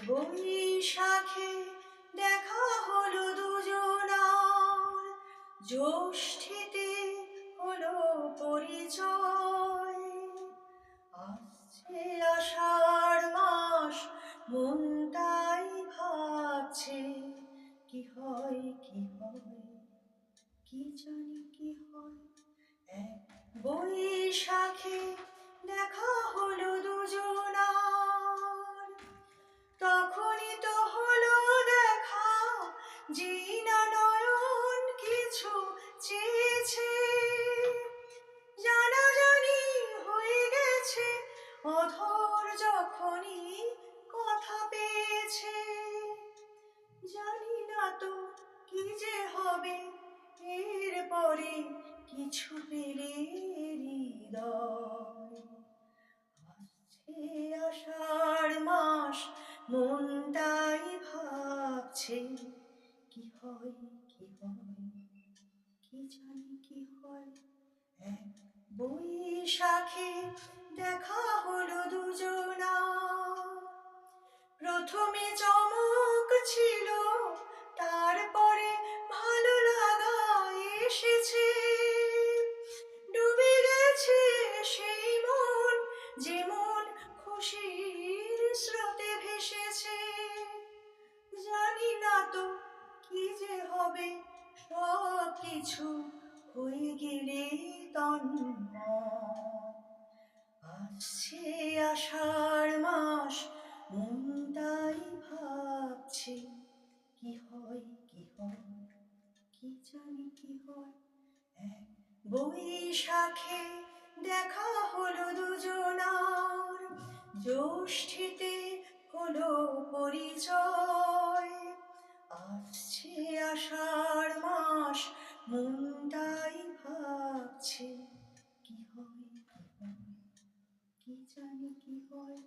বৈশাখে দেখা হলো দুজনার, জ্যৈষ্ঠীতে হলো পরিচয়। আসছে আষাঢ় মাস, মন তাই ভাবছে কি হয় কি হয়, কি জানি কি হয়। এক বৈশাখে দেখা হলো দুজনার, তখনই তো হলো দেখা জিনা নয়ন কিছু চেয়েছে। জানাজানি হয়ে গেছে অধর যখনই কথা পেয়েছে। জানি না তো কি যে হবে এরপরে, কিছু পেলে হৃদয়। আসছে আষাঢ় মাস, মন তাই ভাবছে কি হয় কি হয়, কি জানি কি হয়। এক বৈশাখে দেখা হলো দুজনার, প্রথমে চমক ছিল, তারপরে ভালো লাগা এসেছে। ডুবে গেছে সেই মন, যেমন খুশির স্রোতে ভেসেছে। জানি না তো কি যে হবে, সব কিছু হয়ে গেলে তন্ময়। আসছে আষাঢ় মাস, মন তাই ভাবছে কি হয় কি হয়, কি জানি কি হয়। এক বৈশাখে দেখা হলো দুজনার, জ্যৈষ্ঠীতে হলো পরিচয়। আসছে আষাঢ় মাস, মন তাই ভাবছে কি হয় কি হয়, কি জানি কি হয়।